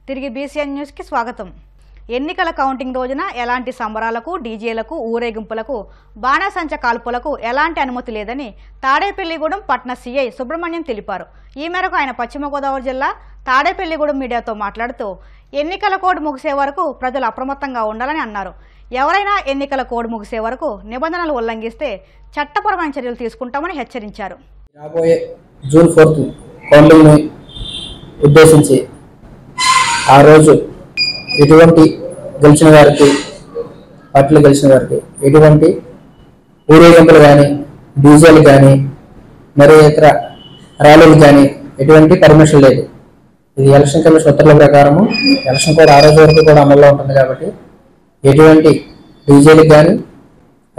తిరిగి బీసీఎన్ న్యూస్కి స్వాగతం. ఎన్నికల కౌంటింగ్ రోజున ఎలాంటి సంబరాలకు, డీజేలకు, ఊరేగింపులకు, బాణాసంచ కాల్పులకు ఎలాంటి అనుమతి లేదని తాడేపల్లిగూడెం పట్టణ సీఐ సుబ్రహ్మణ్యం తెలిపారు. ఈ మేరకు ఆయన పశ్చిమ గోదావరి జిల్లా తాడేపల్లిగూడెం మీడియాతో మాట్లాడుతూ ఎన్నికల కోడ్ ముగిసే వరకు ప్రజలు అప్రమత్తంగా ఉండాలని అన్నారు. ఎవరైనా ఎన్నికల కోడ్ ముగిసే వరకు నిబంధనలు ఉల్లంఘిస్తే చట్టపరమైన చర్యలు తీసుకుంటామని హెచ్చరించారు. రాబోయే జూన్ 4 కౌంటింగ్ని ఉద్దేశించి ఆ రోజు ఎటువంటి గెలిచిన వారికి, పార్టీలు గెలిచిన వారికి ఎటువంటి ఊరేగింపులు కానీ, డీజేలు కానీ, మరి ఇతర ర్యాలీలు కానీ ఎటువంటి పర్మిషన్ లేదు. ఇది ఎలక్షన్ కమిషన్ ఉత్తర్వుల ప్రకారము ఎలక్షన్ కోడ్ ఆ రోజు వరకు కూడా అమల్లో ఉంటుంది కాబట్టి ఎటువంటి డీజేలకు కానీ,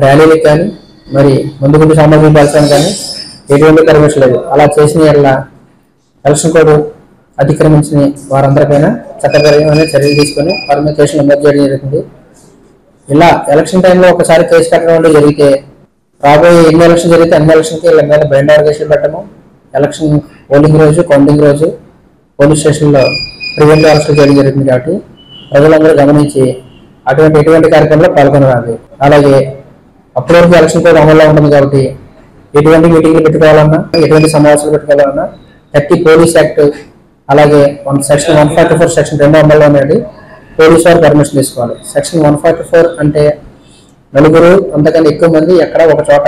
ర్యాలీలకు కానీ, మరి ముందు సామాజిక పరచడానికి కానీ ఎటువంటి పర్మిషన్ లేదు. అలా చేసిన ఎలక్షన్ కోడ్ అతిక్రమించిన వారందరిపైన చట్టపరమైన చర్యలు తీసుకొని వారి మీద కేసులు నమోదు చేయడం జరుగుతుంది. ఇలా ఎలక్షన్ టైంలో ఒకసారి కేసు కట్టడం జరిగితే రాబోయే ఎన్ని ఎలక్షన్ జరిగితే అన్ని ఎలక్షన్కి వీళ్ళ మీద బైండ్ ఓవర్ కేసులు పెట్టము, ఎలక్షన్ పోలింగ్ రోజు, కౌంటింగ్ రోజు పోలీస్ స్టేషన్లో ప్రివెంటివ్ అరెస్టులు చేయడం జరుగుతుంది. కాబట్టి ప్రజలందరూ గమనించి ఎటువంటి కార్యక్రమంలో పాల్గొనరాదు. అలాగే అప్పటివరకు ఎలక్షన్ కోడ్ అమల్లో ఉంటుంది కాబట్టి ఎటువంటి మీటింగ్లు పెట్టుకోవాలన్నా, ఎటువంటి సమావేశాలు పెట్టుకోవాలన్నా 30 పోలీస్ యాక్ట్, అలాగే సెక్షన్ 144 సెక్షన్ 2 అమల్లో ఉన్నది. పోలీసు వారు పర్మిషన్ తీసుకోవాలి. సెక్షన్ 144 అంటే నలుగురు అంతకన్నా ఎక్కువ మంది ఎక్కడ ఒక చోట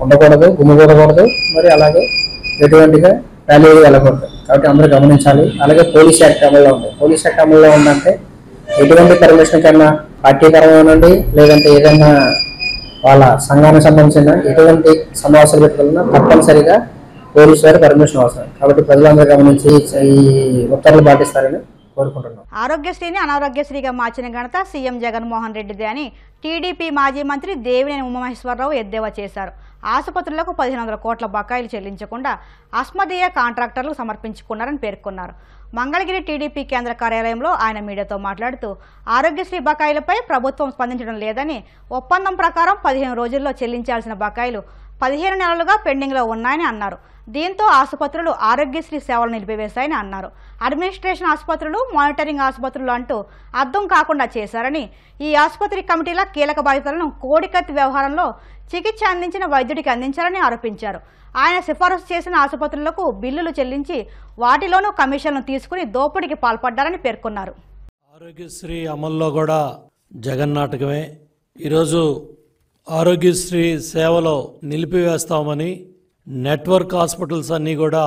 ఉండకూడదు, గుమ్మికూడకూడదు, మరి అలాగే ఎటువంటిగా ర్యాలీలు వెళ్ళకూడదు. కాబట్టి అందరూ గమనించాలి. అలాగే పోలీస్ యాక్ట్ అమల్లో ఉంది. పోలీస్ యాక్ట్ అమల్లో ఉందంటే ఎటువంటి పర్మిషన్ కన్నా పార్టీ పరమైనండి, లేదంటే ఏదైనా వాళ్ళ సంఘానికి సంబంధించిన ఎటువంటి సమావేశాలు పెట్టుకున్నా తప్పనిసరిగా పోలీసు వారి పర్మిషన్ అవసరం. కాబట్టి ప్రజలందరూ గమనించి ఈ ఉత్తర్వులు పాటిస్తారని కోరుకుంటున్నాం. ఆరోగ్యశ్రీని అనారోగ్యశ్రీగా మార్చిన ఘనత సీఎం జగన్మోహన్ రెడ్డిదే అని టీడీపీ మాజీ మంత్రి దేవినేని ఉమామహేశ్వరరావు ఎద్దేవా చేశారు. ఆసుపత్రులకు 1500 కోట్ల బకాయిలు చెల్లించకుండా అస్మదీయ కాంట్రాక్టర్లు సమర్పించుకున్నారని పేర్కొన్నారు. మంగళగిరి టీడీపీ కేంద్ర కార్యాలయంలో ఆయన మీడియాతో మాట్లాడుతూ ఆరోగ్యశ్రీ బకాయిలపై ప్రభుత్వం స్పందించడం లేదని, ఒప్పందం ప్రకారం 15 రోజుల్లో చెల్లించాల్సిన బకాయిలు 15 నెలలుగా పెండింగ్లో ఉన్నాయని అన్నారు. దీంతో ఆసుపత్రులు ఆరోగ్యశ్రీ సేవలు నిలిపివేశాయని అన్నారు. అడ్మినిస్ట్రేషన్ ఆసుపత్రులు, మానిటరింగ్ ఆసుపత్రులు అంటూ అర్థం కాకుండా చేశారని, ఈ ఆసుపత్రి కమిటీల కీలక బాధ్యతలను కోడికత్తి వ్యవహారంలో చికిత్స అందించిన వైద్యుడికి అందించారని ఆరోపించారు. ఆయన సిఫారసు చేసిన ఆసుపత్రులకు బిల్లులు చెల్లించి వాటిలోనూ కమిషన్లు తీసుకుని దోపిడీకి పాల్పడ్డారని పేర్కొన్నారు. ఆరోగ్యశ్రీ అమల్లో కూడా జగన్ నాటకమే. ఈరోజు ఆరోగ్యశ్రీ సేవలో నిలిపివేస్తామని నెట్వర్క్ హాస్పిటల్స్ అన్నీ కూడా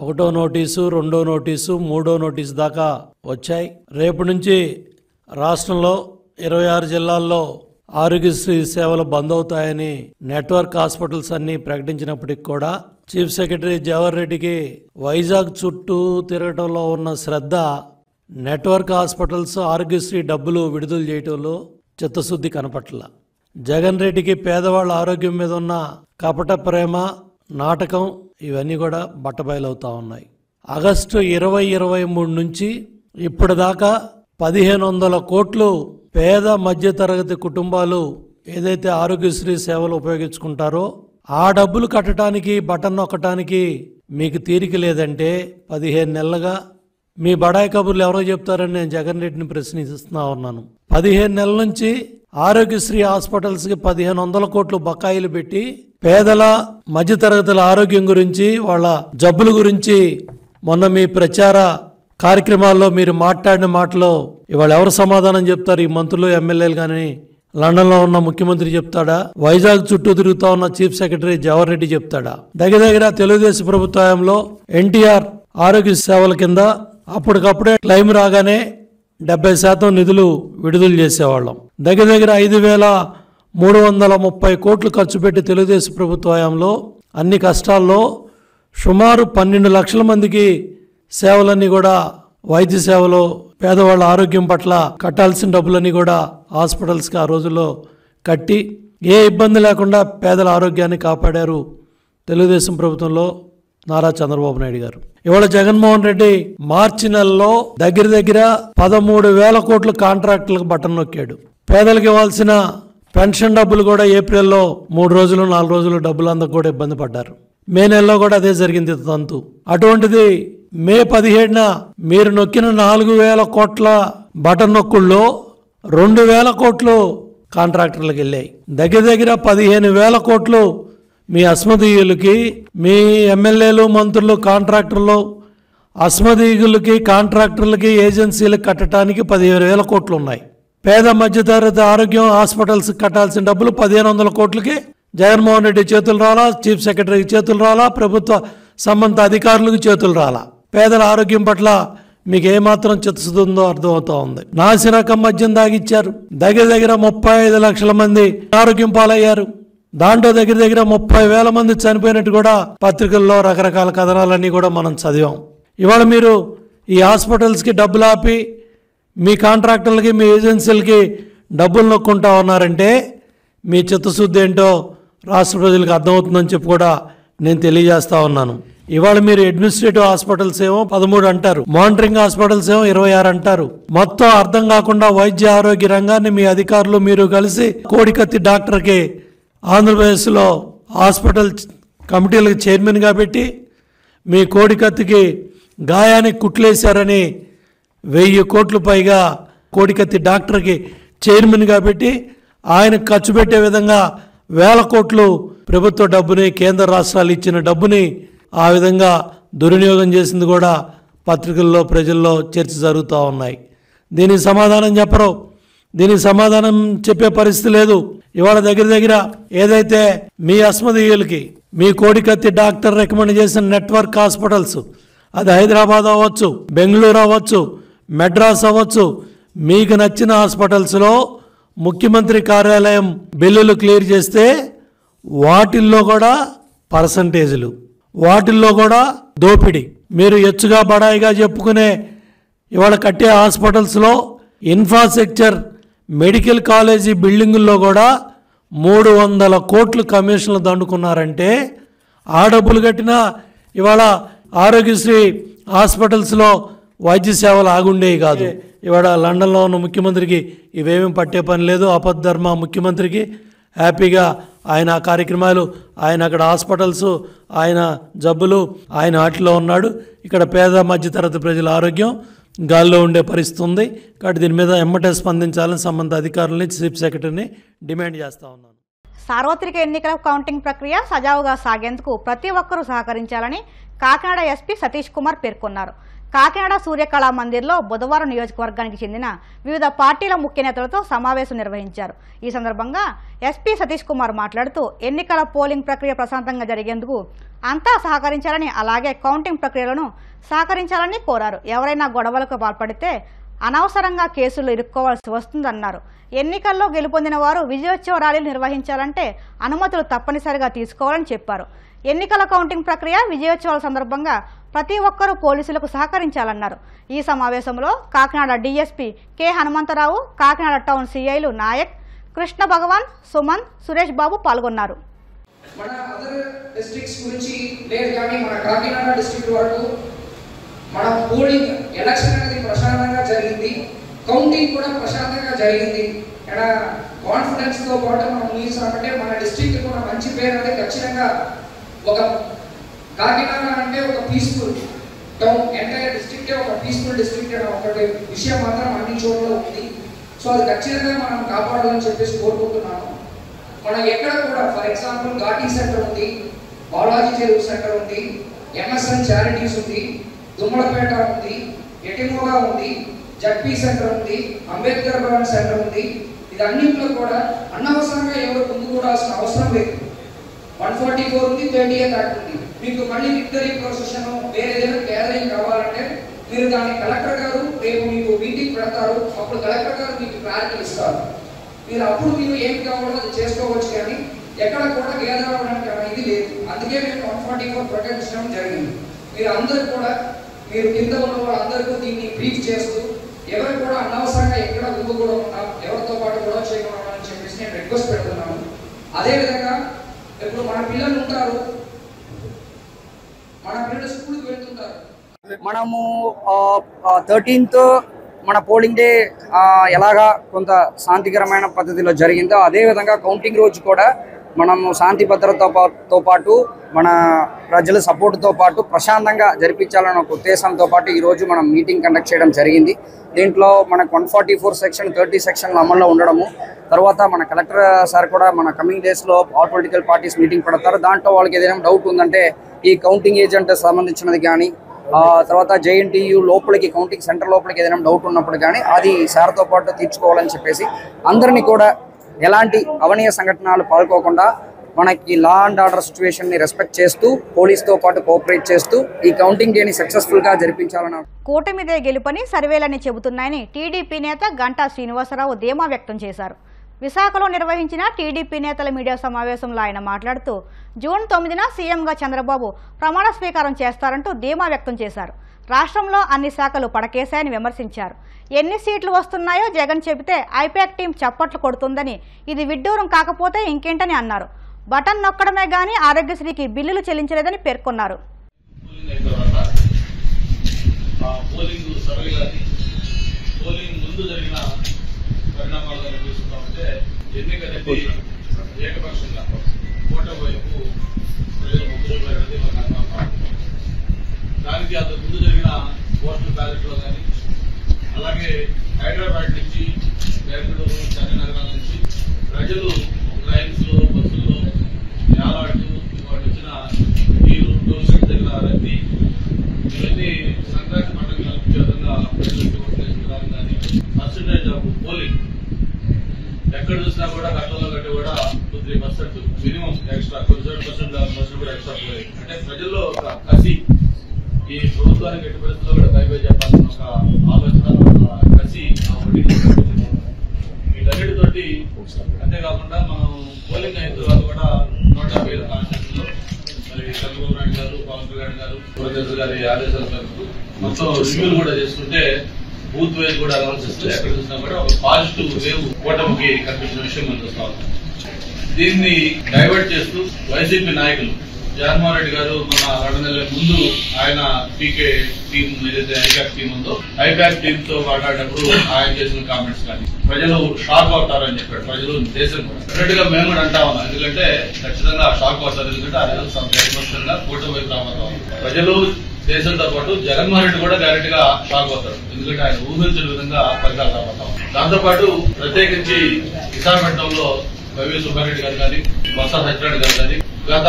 1వ నోటీసు, 2వ నోటీసు, 3వ నోటీసు దాకా వచ్చాయి. రేపు నుంచి రాష్ట్రంలో 26 జిల్లాల్లో ఆరోగ్యశ్రీ సేవలు బంద్ అవుతాయని నెట్వర్క్ హాస్పిటల్స్ అన్ని ప్రకటించినప్పటికి కూడా చీఫ్ సెక్రటరీ జవహర్ రెడ్డికి వైజాగ్ చుట్టూ తిరగటంలో ఉన్న శ్రద్ధ నెట్వర్క్ హాస్పిటల్స్ ఆరోగ్యశ్రీ డబ్బులు విడుదల చేయటంలో చిత్తశుద్ధి కనపట్ల. జగన్ రెడ్డికి పేదవాళ్ళ ఆరోగ్యం మీద ఉన్న కపట ప్రేమ, నాటకం ఇవన్నీ కూడా బట్టబయలవుతా ఉన్నాయి. ఆగస్టు 2023 నుంచి ఇప్పటిదాకా 1500 కోట్లు పేద మధ్యతరగతి కుటుంబాలు ఏదైతే ఆరోగ్యశ్రీ సేవలు ఉపయోగించుకుంటారో ఆ డబ్బులు కట్టడానికి, బటన్ నొక్కటానికి మీకు తీరిక లేదంటే 15 నెలలుగా మీ బడాయి కబుర్లు ఎవరో చెప్తారని నేను జగన్ రెడ్డిని ప్రశ్నిస్తున్నా ఉన్నాను. 15 నెలల నుంచి ఆరోగ్యశ్రీ హాస్పిటల్స్కి 1500 కోట్లు బకాయిలు పెట్టి పేదల మధ్యతరగతుల ఆరోగ్యం గురించి, వాళ్ళ జబ్బుల గురించి మొన్న మీ ప్రచార కార్యక్రమాల్లో మీరు మాట్లాడిన మాటలో ఇవాళ ఎవరు సమాధానం చెప్తారు? ఈ మంత్రులు, ఎమ్మెల్యేలు కానీ, లండన్లో ఉన్న ముఖ్యమంత్రి చెప్తాడా? వైజాగ్ చుట్టూ తిరుగుతా ఉన్న చీఫ్ సెక్రటరీ జవహర్ రెడ్డి చెప్తాడా? దగ్గర తెలుగుదేశం ప్రభుత్వంలో ఎన్టీఆర్ ఆరోగ్య సేవల కింద అప్పటికప్పుడే క్లెయిమ్ రాగానే 70% నిధులు విడుదల చేసేవాళ్ళం. దగ్గర 5330 కోట్లు ఖర్చు పెట్టి తెలుగుదేశం ప్రభుత్వంలో అన్ని కష్టాల్లో సుమారు 12 లక్షల మందికి సేవలన్నీ కూడా, వైద్య సేవలు, పేదవాళ్ళ ఆరోగ్యం పట్ల కట్టాల్సిన డబ్బులన్నీ కూడా హాస్పిటల్స్కి ఆ రోజుల్లో కట్టి ఏ ఇబ్బంది లేకుండా పేదల ఆరోగ్యాన్ని కాపాడారు తెలుగుదేశం ప్రభుత్వంలో నారా చంద్రబాబు నాయుడు గారు. ఇవాళ జగన్మోహన్ రెడ్డి మార్చి నెలలో దగ్గర 13,000 కోట్ల కాంట్రాక్టులకు బటన్ నొక్కాడు. పేదలకు ఇవ్వాల్సిన పెన్షన్ డబ్బులు కూడా ఏప్రిల్లో 3 రోజులు 4 రోజులు డబ్బులు అందకు కూడా ఇబ్బంది పడ్డారు. మే నెలలో కూడా అదే జరిగింది తంతు. అటువంటిది మే 17న మీరు నొక్కిన 4,000 కోట్ల బటన్ నొక్కుల్లో 2,000 కోట్లు కాంట్రాక్టర్లకు వెళ్ళాయి. దగ్గర 15,000 కోట్లు మీ అస్మదీయులకి, మీ ఎమ్మెల్యేలు, మంత్రులు, కాంట్రాక్టర్లు, అస్మదీయులకి, కాంట్రాక్టర్లకి, ఏజెన్సీలకు కట్టడానికి 15,000 కోట్లు ఉన్నాయి. పేద మధ్యతరగతి ఆరోగ్యం హాస్పిటల్స్ కట్టాల్సిన డబ్బులు 1,500 కోట్లకి జగన్మోహన్ రెడ్డి చేతులు రాలా, చీఫ్ సెక్రటరీకి చేతులు రాలా, ప్రభుత్వ సంబంధిత అధికారులకు చేతులు రాలా. పేదల ఆరోగ్యం పట్ల మీకు ఏమాత్రం చిత్తశుద్ధి అర్థమవుతా ఉంది. నాసిరకం మద్యం దాగిచ్చారు. దగ్గర 35 లక్షల మంది ఆరోగ్యం పాలయ్యారు. దాంట్లో దగ్గర 30,000 మంది చనిపోయినట్టు కూడా పత్రికల్లో రకరకాల కథనాలన్నీ కూడా మనం చదివాం. ఇవాళ మీరు ఈ హాస్పిటల్స్కి డబ్బులు ఆపి మీ కాంట్రాక్టర్లకి, మీ ఏజెన్సీలకి డబ్బులు నొక్కుంటా ఉన్నారంటే మీ చిత్తశుద్ధి ఏంటో రాష్ట్ర ప్రజలకు అర్థమవుతుందని చెప్పి కూడా నేను తెలియజేస్తా ఉన్నాను. ఇవాళ మీరు అడ్మినిస్ట్రేటివ్ హాస్పిటల్స్ ఏమో 13 అంటారు, మానిటరింగ్ హాస్పిటల్స్ ఏమో 26 అంటారు. మొత్తం అర్థం కాకుండా వైద్య ఆరోగ్య రంగాన్ని మీ అధికారులు మీరు కలిసి కోడికత్తి డాక్టర్కి ఆంధ్రప్రదేశ్లో హాస్పిటల్ కమిటీలకు చైర్మన్గా పెట్టి మీ కోడికత్తికి గాయానికి కుట్లేశారని 1,000 కోట్లు పైగా కోడికత్తి డాక్టర్కి చైర్మన్గా పెట్టి ఆయన ఖర్చు పెట్టే విధంగా 1,000 కోట్లు ప్రభుత్వ డబ్బుని, కేంద్ర రాష్ట్రాలు ఇచ్చిన డబ్బుని ఆ విధంగా దుర్వినియోగం చేసింది కూడా పత్రికల్లో, ప్రజల్లో చర్చ జరుగుతూ ఉన్నాయి. దీనికి సమాధానం చెప్పరు, దీనికి సమాధానం చెప్పే పరిస్థితి లేదు. ఇవాళ దగ్గర ఏదైతే మీ అస్మదీయులకి మీ కోడికత్తి డాక్టర్ రికమెండ్ చేసిన నెట్వర్క్ హాస్పిటల్స్, అది హైదరాబాద్ అవ్వచ్చు, బెంగళూరు అవ్వచ్చు, మెడ్రాస్ అవ్వచ్చు, మీకు నచ్చిన హాస్పిటల్స్లో ముఖ్యమంత్రి కార్యాలయం బిల్లులు క్లియర్ చేస్తే వాటిల్లో కూడా పర్సంటేజీలు, వాటిల్లో కూడా దోపిడీ. మీరు ఎచ్చుగా బడాయిగా చెప్పుకునే ఇవాళ కట్టే హాస్పిటల్స్లో ఇన్ఫ్రాస్ట్రక్చర్, మెడికల్ కాలేజీ బిల్డింగుల్లో కూడా 300 కోట్లు కమిషన్లు దండుకున్నారంటే ఆ డబ్బులు కట్టినా ఇవాళ ఆరోగ్యశ్రీ హాస్పిటల్స్లో వైద్య సేవలు ఆగుండేవి కాదు. ఇవాళ లండన్లో ఉన్న ముఖ్యమంత్రికి ఇవేమీ పట్టే పని లేదు. ఆపద్ధర్మ ముఖ్యమంత్రికి హ్యాపీగా ఆయన కార్యక్రమాలు, ఆయన అక్కడ హాస్పిటల్స్, ఆయన జబ్బులు, ఆయన వాటిలో ఉన్నాడు. ఇక్కడ పేద మధ్యతరగతి ప్రజల ఆరోగ్యం గాల్లో ఉండే పరిస్థితి ఉంది. కాబట్టి దీని మీద ఎమ్మటే స్పందించాలని సంబంధిత అధికారులని, చీఫ్ సెక్రటరీని డిమాండ్ చేస్తూ ఉన్నాను. సార్వత్రిక ఎన్నికల కౌంటింగ్ ప్రక్రియ సజావుగా సాగేందుకు ప్రతి ఒక్కరూ సహకరించాలని కాకినాడ ఎస్పీ సతీష్ కుమార్ పేర్కొన్నారు. కాకినాడ సూర్యకళా మందిర్లో బుధవారం నియోజకవర్గానికి చెందిన వివిధ పార్టీల ముఖ్య నేతలతో సమావేశం నిర్వహించారు. ఈ సందర్భంగా ఎస్పీ సతీష్ కుమార్ మాట్లాడుతూ ఎన్నికల పోలింగ్ ప్రక్రియ ప్రశాంతంగా జరిగేందుకు అంతా సహకరించాలని, అలాగే కౌంటింగ్ ప్రక్రియలను సహకరించాలని కోరారు. ఎవరైనా గొడవలకు పాల్పడితే అనవసరంగా కేసులు ఇరుక్కోవాల్సి వస్తుందన్నారు. ఎన్నికల్లో గెలుపొందిన వారు విజయోత్సవ ర్యాలీలు నిర్వహించాలంటే అనుమతులు తప్పనిసరిగా తీసుకోవాలని చెప్పారు. ఎన్నికల కౌంటింగ్ ప్రక్రియ విజయోత్సవాల సందర్భంగా ప్రతి ఒక్కరూ పోలీసులకు సహకరించాలన్నారు. ఈ సమావేశంలో Kakinada DSP K Hanumantharao, Kakinada town సిఐలు నాయక్, కృష్ణ భగవాన్, సుమన్, సురేష్ బాబు పాల్గొన్నారు. మన అదర్ డిస్ట్రిక్ట్స్ గురించి లేదు కానీ మన కాకినాడ డిస్ట్రిక్ట్ వరకు మన పోలింగ్ ఎలక్షన్ అనేది ప్రశాంతంగా జరిగింది, కౌంటింగ్ కూడా ప్రశాంతంగా జరిగింది. కాన్ఫిడెన్స్ తో పాటు మనం ఊహించాలంటే మన డిస్ట్రిక్ట్ కూడా మంచి పేరు అనేది ఖచ్చితంగా ఒక కాకినాడ అంటే ఒక పీస్ఫుల్ టౌన్, ఎంటైర్ డిస్ట్రిక్టే ఒక పీస్ఫుల్ డిస్ట్రిక్ట్ అనే ఒకటి విషయం మాత్రం అన్ని చోట్ల ఉంది. సో అది ఖచ్చితంగా మనం కాపాడాలని చెప్పేసి కోరుకుంటున్నాను. మనం ఎక్కడ కూడా ఫర్ ఎగ్జాంపుల్ ఘాటీ సెంటర్ ఉంది, బాలాజీ చెరువు సెంటర్ ఉంది, ఎంఎస్ఎన్ చారిటీస్ ఉంది, దుమ్మలపేట ఉంది, ఎటిమోగా ఉంది, జడ్పీ సెంటర్ ఉంది, అంబేద్కర్ భవన్ సెంటర్ ఉంది. ఇదన్నింటిలో కూడా అనవసరంగా ఎవరు ముందు కూడాల్సిన అవసరం లేదు. 144 ఉంది, 38 యాక్ట్ ఉంది. మీకు మళ్ళీ విక్టరీ ప్రొసెషన్ వేరే ఏదైనా గ్యాదరింగ్ కావాలంటే మీరు దాన్ని కలెక్టర్ గారు రేపు మీకు మీటింగ్ పెడతారు, అప్పుడు కలెక్టర్ గారు మీకు క్లారిటీ ఇస్తారు. మీరు అప్పుడు మీరు ఏం కావాలో అది చేసుకోవచ్చు, కానీ ఎక్కడ కూడా గ్యాదర్ అవ్వడానికి ఇది లేదు. అందుకే మేము 144 ప్రొటెక్ట్ చేయడం జరిగింది. మీరు అందరూ కూడా మీరు కింద ఉన్న వాళ్ళందరికీ దీన్ని బ్రీఫ్ చేస్తూ ఎవరు కూడా అనవసరంగా ఎక్కడ కూడా ఉన్నాం, ఎవరితో పాటు గొడవ చేయకుండా అని చెప్పేసి నేను రిక్వెస్ట్ పెడుతున్నాను. అదేవిధంగా ఇప్పుడు మన పిల్లలు ఉంటారు, మన పిల్లలు స్కూల్కి వెళ్తుంటారు. మనము 13th మన పోలింగ్ డే ఎలాగా కొంత శాంతికరమైన పద్ధతిలో జరిగిందో అదేవిధంగా కౌంటింగ్ రోజు కూడా మనము శాంతి భద్రతతో పాటు మన ప్రజల సపోర్ట్తో పాటు ప్రశాంతంగా జరిపించాలన్న ఒక ఉద్దేశంతో పాటు ఈరోజు మనం మీటింగ్ కండక్ట్ చేయడం జరిగింది. దీంట్లో మనకు 144 సెక్షన్ 30 సెక్షన్లు అమల్లో ఉండడము, తర్వాత మన కలెక్టర్ సార్ కూడా మన కమింగ్ డేస్లో ఆల్ పొలిటికల్ పార్టీస్ మీటింగ్ పెడతారు. దాంట్లో వాళ్ళకి ఏదైనా డౌట్ ఉందంటే ఈ కౌంటింగ్ ఏజెంట్ సంబంధించినది కానీ తర్వాత JNTU లోపలికి కౌంటింగ్ సెంటర్ లోపలికి ఏదైనా డౌట్ ఉన్నప్పుడు కానీ అది సార్తో పాటు తీర్చుకోవాలని చెప్పేసి అందరినీ కూడా ఎలాంటి అవనీయ సంఘటనలు పాల్గొకుండా మనకి లా అండ్ ఆర్డర్ సిచ్యువేషన్ని రెస్పెక్ట్ చేస్తూ పోలీస్తో పాటు కోఆపరేట్ చేస్తూ ఈ కౌంటింగ్ డేని సక్సెస్ఫుల్గా జరిపించాలని కూటమిదే గెలుపని సర్వేలని చెబుతున్నాయని టీడీపీ నేత గంటా శ్రీనివాసరావు ధీమా వ్యక్తం చేశారు. విశాఖలో నిర్వహించిన టీడీపీ నేతల మీడియా సమావేశంలో ఆయన మాట్లాడుతూ జూన్ 9న సీఎంగా చంద్రబాబు ప్రమాణ స్వీకారం చేస్తారంటూ ధీమా వ్యక్తం చేశారు. రాష్ట్రంలో అన్ని శాఖలు పడకేశాయని విమర్శించారు. ఎన్ని సీట్లు వస్తున్నాయో జగన్ చెబితే ఐపాక్ టీం చప్పట్లు కొడుతుందని, ఇది విడ్డూరం కాకపోతే ఇంకేంటని అన్నారు. బటన్ నొక్కడమే గానీ ఆరోగ్యశ్రీకి బిల్లులు చెల్లించలేదని పేర్కొన్నారు. దానికి అంతకు ముందు జరిగిన పోస్టల్ బ్యాలెట్లో కానీ అలాగే హైదరాబాద్ నుంచి బెంగళూరు చెన్నై నగరాల నుంచి ప్రజలు ట్రైన్స్లో బస్సుల్లో యాలాడుతూ వాటి వచ్చిన ఈ రూట్ దగ్గర రద్దీ ఇవన్నీ సంక్రాంతి పండుగ కల్పించే విధంగా ప్రజలకు ఓట్లేసిన విధానం కానీ పర్సంటేజ్ ఆఫ్ పోలింగ్ ఎక్కడ చూసినా కూడా గతంలో కంటే కూడా 2-3% మినిమం ఎక్స్ట్రా కొన్ని 7% కూడా ఎక్స్ట్రా పోలింగ్ అంటే ప్రజల్లో ఒక కసి ఈ ప్రభుత్వానికి ఎట్టి పరిస్థితుల్లో కూడా బయట చెప్పాల్సిన ఒక ఆలోచన కసి వీటన్నిటితోటి అంతేకాకుండా మనం పోలింగ్ అయిన తర్వాత కూడా 150 కాన్స్టిట్యూషన్ లో మరి చంద్రబాబు నాయుడు గారు, పవన్ కళ్యాణ్ గారు, పురంధేశ్వరి గారి ఆదేశాల మేరకు మొత్తం రివ్యూలు కూడా చేసుకుంటే బూత్ వైజ్ కూడా అనాలిసిస్ ఎక్కడ చూసినా కూడా ఒక పాజిటివ్ వేవ్ కూటమికి కనిపించిన విషయం మనం చూస్తాం. దీన్ని డైవర్ట్ చేస్తూ వైసీపీ నాయకులు జగన్మోహన్ రెడ్డి గారు మన 2 నెలల ముందు ఆయన పీకే టీం ఏదైతే ఐపాక్ టీం ఉందో ఐపాక్ టీం తో మాట్లాడినప్పుడు ఆయన చేసిన కామెంట్స్ కానీ ప్రజలు షాక్ అవుతారని చెప్పాడు. ప్రజలు దేశం డెఫినెట్ గా మేము కూడా అంటా ఉన్నాం, ఎందుకంటే ఖచ్చితంగా షాక్ అవుతారు. ఎందుకంటే ఆ రిజల్ట్ కూటమి వైపు రాబోతాం. ప్రజలు దేశంతో పాటు జగన్మోహన్ రెడ్డి కూడా డైరెక్ట్ గా షాక్ అవుతారు, ఎందుకంటే ఆయన ఊహించిన విధంగా ఫలితాలు రాబోతాం. దాంతో పాటు ప్రత్యేకించి విశాఖపట్నంలో వైవి సుబ్బారెడ్డి గారు కానీ బొత్స సత్యనారాయణ గారు కానీ గత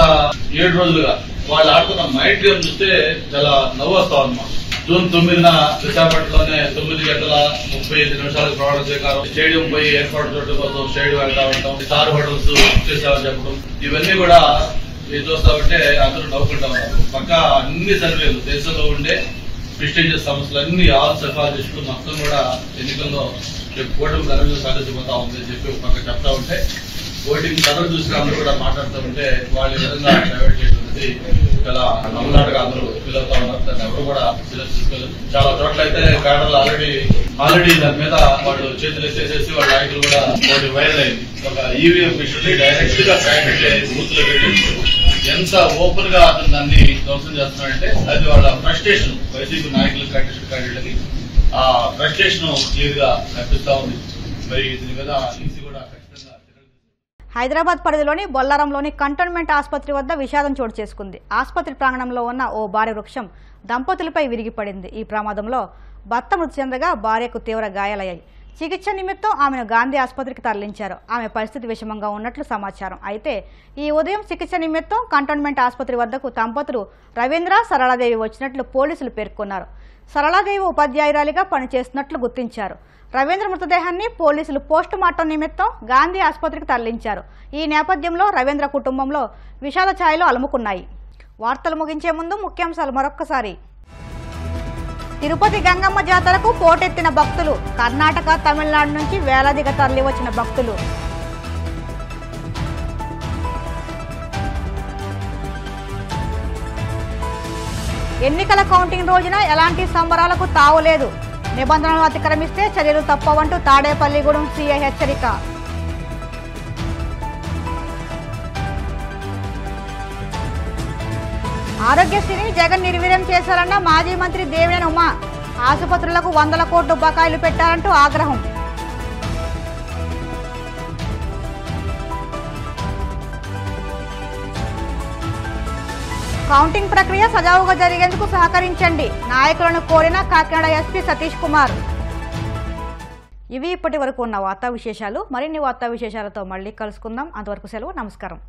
7 రోజులుగా వాళ్ళు ఆడుతున్న మైండ్ గేమ్ చూస్తే చాలా నవ్వు వస్తా ఉన్నాం. జూన్ 9న విశాఖపట్నంలోనే 9:35 ప్రమాణ స్వీకారం, స్టేడియం పోయి ఏర్పాటు చేయడం కోసం స్టేడియం వెళ్తా ఉంటాం, స్టార్ హోటల్స్ చేస్తామని చెప్పడం, ఇవన్నీ కూడా మీరు చూస్తా ఉంటే అందరూ నవ్వుకుంటా ఉన్నారు. పక్క అన్ని సర్వేలు దేశంలో ఉండే ప్రెస్టీజియస్ సంస్థలు అన్ని ఆల్ సైకాలజిస్టులు మొత్తం కూడా ఎన్నికల్లో కూటమి ధరలు సాధించిపోతా ఉందని చెప్పి ఒక పక్క చెప్తా ఉంటే ఓటింగ్ ధరలు చూసిన అందరూ కూడా మాట్లాడుతూ ఉంటే వాళ్ళ విధంగా ప్రైవేట్ చేయడం చాలా నమ్మనాటుగా అందరూ ఫీల్ అవుతా ఉన్నారు. దాన్ని ఎవరు కూడా తీసుకోలేదు. చాలా చోట్ల అయితే క్యాడర్లు ఆల్రెడీ దాని మీద వాళ్ళు చేతులు ఎత్తేసేసి వాళ్ళ నాయకులు కూడా ఒకటి వైరల్ అయింది. ఒక ఈవీఎం మిషన్ డైరెక్ట్ గా ప్యాకెట్ బూత్ లో పెట్టి ఎంత ఓపెన్ గా అతను దాన్ని ధ్వంసం చేస్తున్నాడంటే అది వాళ్ళ ఫ్రస్ట్రేషన్, వైసీపీ నాయకులు కంటెస్టెడ్ క్యాండిడేట్లకి ఆ ఫ్రస్ట్రేషన్ క్లియర్ గా కనిపిస్తా ఉంది. మరి దీని మీద ఈసీ కూడా ఖచ్చితంగా హైదరాబాద్ పరిధిలోని బొల్లారంలోని కంటోన్మెంట్ ఆసుపత్రి వద్ద విషాదం చోటు చేసుకుంది. ఆసుపత్రి ప్రాంగణంలో ఉన్న ఓ భారీ వృక్షం దంపతులపై విరిగిపడింది. ఈ ప్రమాదంలో భర్త మృతి చెందగా భార్యకు తీవ్ర గాయాలయ్యాయి. చికిత్స నిమిత్తం ఆమెను గాంధీ ఆసుపత్రికి తరలించారు. ఆమె పరిస్థితి విషమంగా ఉన్నట్లు సమాచారం. అయితే ఈ ఉదయం చికిత్స నిమిత్తం కంటోన్మెంట్ ఆసుపత్రి వద్దకు దంపతులు రవీంద్ర, సరళాదేవి వచ్చినట్లు పోలీసులు పేర్కొన్నారు. సరళాదేవి ఉపాధ్యాయురాలిగా పనిచేస్తున్నట్లు గుర్తించారు. రవీంద్ర మృతదేహాన్ని పోలీసులు పోస్టు మార్టం నిమిత్తం గాంధీ ఆసుపత్రికి తరలించారు. ఈ నేపథ్యంలో రవీంద్ర కుటుంబంలో విషాద ఛాయలు అలుముకున్నాయి. వార్తలు ముగించే ముందు ముఖ్యాంశాలు మరొక్కసారి. తిరుపతి గంగమ్మ జాతరకు పోటెత్తిన భక్తులు. కర్ణాటక, తమిళనాడు నుంచి వేలాదిగా తరలి వచ్చిన భక్తులు. ఎన్నికల కౌంటింగ్ రోజున ఎలాంటి సంబరాలకు తావులేదు. నిబంధనలు అతిక్రమిస్తే చర్యలు తప్పవంటూ తాడేపల్లిగూడెం సీఐ హెచ్చరిక. ఆరోగ్యశ్రీని జగన్ నిర్వీర్యం చేశారన్న మాజీ మంత్రి దేవినేని ఉమ. ఆసుపత్రులకు 100 కోట్లు బకాయిలు పెట్టారంటూ ఆగ్రహం. కౌంటింగ్ ప్రక్రియ సజావుగా జరిగేందుకు సహకరించండి నాయకులను కోరిన కాకినాడ ఎస్పీ సతీష్ కుమార్. ఇవి ఇప్పటి వరకు ఉన్న వార్తా విశేషాలు. మరిన్ని వార్తా విశేషాలతో మళ్ళీ కలుసుకుందాం. అంతవరకు సెలవు. నమస్కారం.